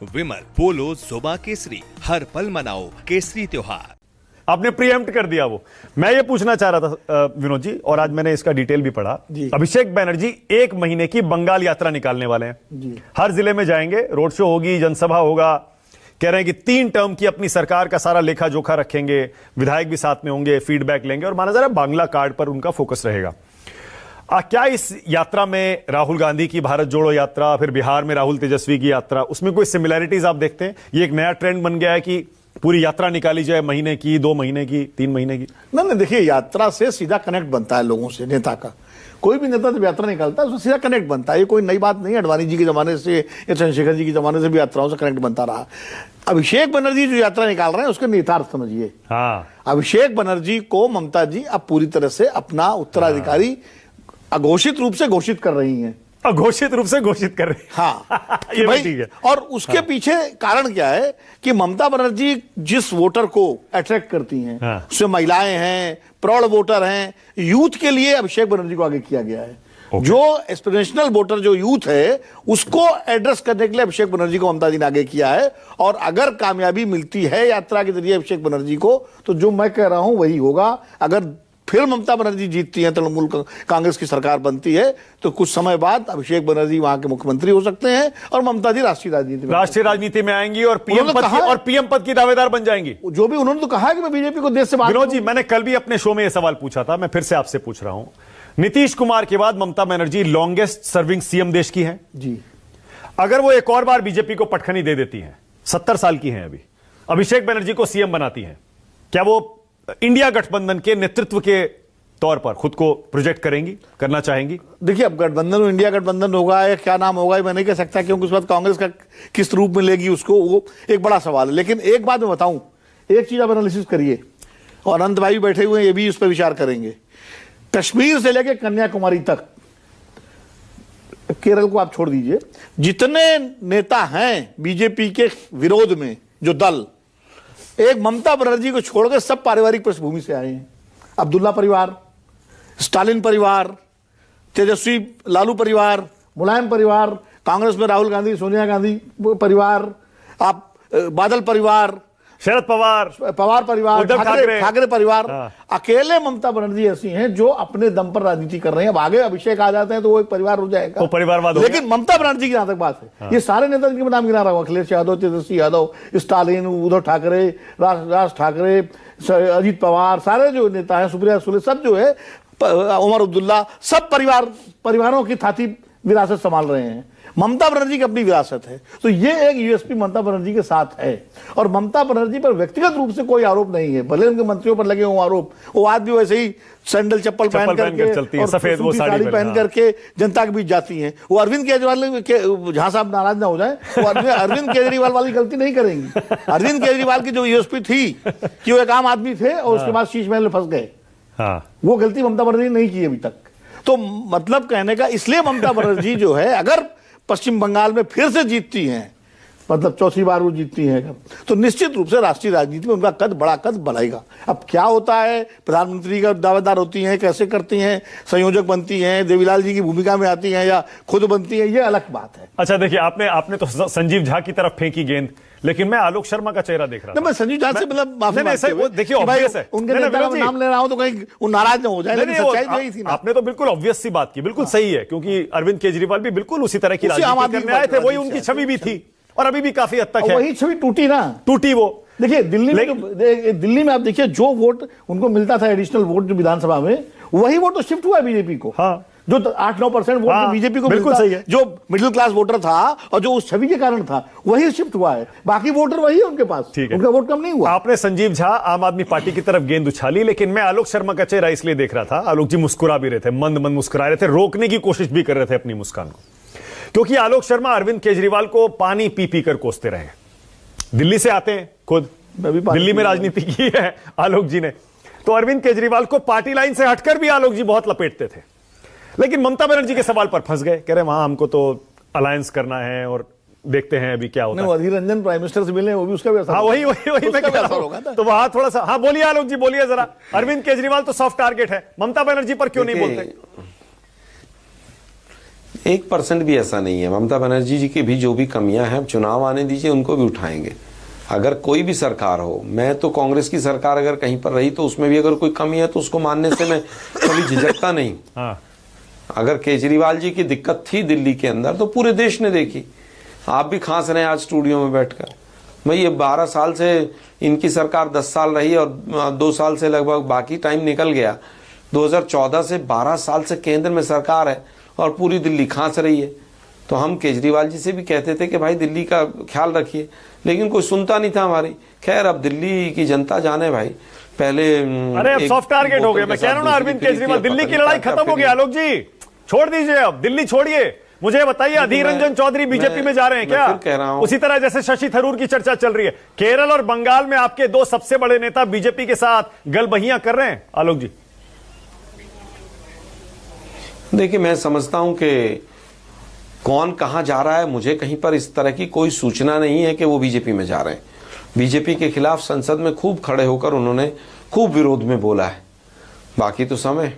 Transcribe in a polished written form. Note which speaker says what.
Speaker 1: विमल पोलो जोबा केसरी, हर पल मनाओ केसरी त्योहार।
Speaker 2: आपने प्रीएम्प्ट कर दिया वो। मैं ये पूछना चाह रहा था विनोद जी, और आज मैंने इसका डिटेल भी पढ़ा। अभिषेक बनर्जी 1 महीने की बंगाल यात्रा निकालने वाले हैं जी। हर जिले में जाएंगे, रोड शो होगी, जनसभा होगा। कह रहे हैं कि 3 टर्म की अपनी सरकार का सारा लेखा जोखा रखेंगे, विधायक भी साथ में होंगे, फीडबैक लेंगे, और माना जा रहा है बांग्ला कार्ड पर उनका फोकस रहेगा। क्या इस यात्रा में राहुल गांधी की भारत जोड़ो यात्रा, फिर बिहार में राहुल तेजस्वी की यात्रा, उसमें कोई सिमिलैरिटीज आप देखते हैं? ये एक नया ट्रेंड बन गया है कि पूरी यात्रा निकाली जाए, महीने की, 2 महीने की, 3 महीने की?
Speaker 3: नहीं, देखिए, यात्रा से सीधा कनेक्ट बनता है लोगों से, नेता का। कोई भी नेता जब यात्रा निकालता है उससे सीधा कनेक्ट बनता है। ये कोई नई बात नहीं है, अडवाणी जी के जमाने से या चंद्रशेखर जी के जमाने से भी यात्राओं से कनेक्ट बनता रहा। अभिषेक बनर्जी जो यात्रा निकाल रहे हैं उसके नेतार्थ समझिए।
Speaker 2: हाँ,
Speaker 3: अभिषेक बनर्जी को ममता जी अब पूरी तरह से अपना उत्तराधिकारी अघोषित रूप से घोषित कर रही हैं।
Speaker 2: अघोषित रूप से घोषित कर रहे हैं।
Speaker 3: हाँ
Speaker 2: ये भी ठीक है।
Speaker 3: और उसके पीछे कारण क्या है कि ममता बनर्जी जिस वोटर को अट्रैक्ट करती हैं, उसमें महिलाएं हैं, प्रौढ़ वोटर हैं, यूथ के लिए अभिषेक बनर्जी को आगे किया गया है। जो एस्पिरेशनल वोटर जो यूथ है उसको एड्रेस करने के लिए अभिषेक बनर्जी को ममता जी ने आगे किया है। और अगर कामयाबी मिलती है यात्रा के जरिए अभिषेक बनर्जी को, तो जो मैं कह रहा हूं वही होगा। अगर फिर ममता बनर्जी जीतती है, तृणमूल कांग्रेस की सरकार बनती है, तो कुछ समय बाद अभिषेक बनर्जी वहां के मुख्यमंत्री हो सकते हैं और ममता जी राष्ट्रीय राजनीति में आएंगी और
Speaker 2: पीएम पद की दावेदार बन जाएंगी।
Speaker 3: जो भी उन्होंने तो कहा है कि मैं बीजेपी को देश से बाहर।
Speaker 2: विनोद जी, मैंने कल भी अपने शो में यह सवाल पूछा था, मैं फिर से आपसे पूछ रहा हूं। नीतीश कुमार के बाद Mamata Banerjee longest serving CM देश की हैं
Speaker 3: जी।
Speaker 2: अगर वो एक और बार बीजेपी को पटखनी दे देती हैं, 70 साल की हैं अभी, अभिषेक बनर्जी को सीएम बनाती हैं, क्या वो इंडिया गठबंधन के नेतृत्व के तौर पर खुद को प्रोजेक्ट करेंगी, करना चाहेंगी?
Speaker 3: देखिए, अब गठबंधन इंडिया गठबंधन होगा या क्या नाम होगा मैं नहीं कह सकता, क्योंकि उस बात कांग्रेस का किस रूप में लेगी उसको, वो एक बड़ा सवाल है। लेकिन एक बात मैं बताऊं, एक चीज आप एनालिसिस करिए, और अनंत भाई बैठे हुए हैं, ये भी उस पर विचार करेंगे। कश्मीर से लेकर कन्याकुमारी तक, केरल को आप छोड़ दीजिए, जितने नेता हैं बीजेपी के विरोध में, जो दल, एक ममता बनर्जी को छोड़कर सब पारिवारिक पृष्ठभूमि से आए हैं। अब्दुल्ला परिवार, स्टालिन परिवार, तेजस्वी लालू परिवार, मुलायम परिवार, कांग्रेस में राहुल गांधी सोनिया गांधी परिवार, आप बादल परिवार,
Speaker 2: शरद पवार
Speaker 3: परिवार, ठाकरे परिवार। अकेले ममता बनर्जी ऐसी हैं जो अपने दम पर राजनीति कर रहे हैं। अब आगे अभिषेक आ जाते हैं तो वो एक परिवार हो जाएगा,
Speaker 2: वो परिवारवाद हो।
Speaker 3: लेकिन ममता बनर्जी की जहां तक बात है, ये सारे नेता जिनके नाम गिना रहा हूं, अखिलेश यादव, तेजस्वी यादव, स्टालिन, उद्धव ठाकरे, राज ठाकरे, अजीत पवार, सारे जो नेता हैं, सुप्रिया सुले, सब जो है, उमर अब्दुल्ला, सब परिवारों की थाती विरासत संभाल रहे हैं। ममता बनर्जी की अपनी विरासत है, तो ये एक यूएसपी ममता बनर्जी के साथ है। और ममता बनर्जी पर व्यक्तिगत रूप से कोई आरोप नहीं है, भले उनके मंत्रियों पर लगे हो आरोप, वो आज भी वैसे ही सैंडल चप्पल पहन करके
Speaker 2: चलती है, सफेद वो
Speaker 3: साड़ी पहन करके जनता के बीच जाती हैं। वो अरविंद केजरीवाल के, जहां साहब नाराज ना हो जाए, वो अरविंद केजरीवाल वाली गलती नहीं करेंगी। अरविंद केजरीवाल की जो यूएसपी थी कि वो एक आम आदमी थे और उसके बाद शीश महल में फंस गए, वो गलती ममता बनर्जी ने नहीं की अभी तक। तो मतलब कहने का, इसलिए ममता बनर्जी जो है, अगर पश्चिम बंगाल में फिर से जीतती हैं, मतलब चौथी बार वो जीतती हैं, तो निश्चित रूप से राष्ट्रीय राजनीति में उनका बड़ा कद बढ़ेगा। अब क्या होता है, प्रधानमंत्री का दावेदार होती हैं, कैसे करती हैं, संयोजक बनती हैं, देवीलाल जी की भूमिका में आती हैं या खुद बनती हैं, ये अलग बात है।
Speaker 2: अच्छा, देखिए, आपने तो संजीव झा की तरफ फेंकी गेंद, लेकिन मैं आलोक शर्मा का चेहरा देख रहा था।
Speaker 3: मैं संजीव झा से मतलब
Speaker 2: देखिए, ऑब्वियस है,
Speaker 3: उनके नेता का नाम ले रहा हूं तो कहीं वो नाराज ना हो जाए, लेकिन सच्चाई यही थी ना।
Speaker 2: आपने तो बिल्कुल ऑब्वियस सी बात की, बिल्कुल सही है, क्योंकि अरविंद केजरीवाल भी बिल्कुल उसी तरह की राजनीति करने आए थे, वही उनकी छवि भी थी, और अभी भी काफी हद तक है।
Speaker 3: वही छवि टूटी ना,
Speaker 2: टूटी वो।
Speaker 3: देखिए, दिल्ली में आप देखिए, जो वोट उनको मिलता था, एडिशनल वोट जो विधानसभा में, वही वोट तो शिफ्ट हुआ है बीजेपी को।
Speaker 2: हाँ,
Speaker 3: जो 8-9% वोट बीजेपी को
Speaker 2: बिल्कुल सही है,
Speaker 3: जो मिडिल क्लास वोटर था और जो उस छवि के कारण था, वही शिफ्ट हुआ है। बाकी वोटर वही है उनके पास, उनका वोट कम नहीं हुआ।
Speaker 2: आपने संजीव झा आम आदमी पार्टी की तरफ गेंद उछाली, लेकिन मैं आलोक शर्मा का चेहरा इसलिए देख रहा था, आलोक जी मुस्कुरा भी रहे थे, मंद मंद मुस्कुरा रहे थे, रोकने की कोशिश भी कर रहे थे अपनी मुस्कान को, क्योंकि आलोक शर्मा अरविंद केजरीवाल को पानी पी पी कर कोसते रहे। दिल्ली से आते हैं, खुद दिल्ली में राजनीति की है आलोक जी ने, तो अरविंद केजरीवाल को पार्टी लाइन से हटकर भी आलोक जी बहुत लपेटते थे। लेकिन ममता बनर्जी के सवाल पर फंस गए, कह रहे वहां हमको तो अलायंस करना है और देखते हैं अभी क्या होता है।
Speaker 3: अधीर रंजन प्राइम मिनिस्टर से मिले, वो भी उसका भी असर।
Speaker 2: हाँ, वही मैं कह रहा हूं, तो वहां थोड़ा सा। हाँ, बोलिए आलोक जी, बोलिए जरा। अरविंद केजरीवाल तो सॉफ्ट टारगेट है, ममता बनर्जी पर क्यों नहीं बोलते?
Speaker 4: 1% भी ऐसा नहीं है। ममता बनर्जी जी की भी जो भी कमियां हैं, चुनाव आने दीजिए, उनको भी उठाएंगे। अगर कोई भी सरकार हो, मैं तो कांग्रेस की सरकार अगर कहीं पर रही तो उसमें भी अगर कोई कमी है तो उसको मानने से मैं कभी झिझकता नहीं।
Speaker 2: हाँ।
Speaker 4: अगर केजरीवाल जी की दिक्कत थी दिल्ली के अंदर तो पूरे देश ने देखी। आप भी खांस रहे हैं आज स्टूडियो में बैठकर। भाई ये 12 साल से इनकी सरकार 10 साल रही और 2 साल से लगभग बाकी टाइम निकल गया। 2014 से 12 साल से केंद्र में सरकार है और पूरी दिल्ली खांस रही है। तो हम केजरीवाल जी से भी कहते थे कि भाई दिल्ली का ख्याल रखिए, लेकिन कोई सुनता नहीं था हमारी। खैर अब दिल्ली की जनता जाने भाई। पहले
Speaker 2: अरे अब सॉफ्ट टारगेट हो गए। मैं कह रहा हूं ना अरविंद केजरीवाल, दिल्ली की लड़ाई खत्म हो गई। आलोक जी छोड़ दीजिए, अब दिल्ली छोड़िए। मुझे बताइए, अधीर रंजन चौधरी बीजेपी में जा रहे हैं क्या?
Speaker 4: कह रहा हूं।
Speaker 2: उसी तरह जैसे शशि थरूर की चर्चा चल रही है, केरल और बंगाल में आपके 2 सबसे बड़े नेता बीजेपी के साथ गलबहियां कर रहे हैं। आलोक जी
Speaker 4: देखिए, मैं समझता हूं कि कौन कहां जा रहा है, मुझे कहीं पर इस तरह की कोई सूचना नहीं है कि वो बीजेपी में जा रहे हैं। बीजेपी के खिलाफ संसद में खूब खड़े होकर उन्होंने खूब विरोध में बोला है। बाकी तो समय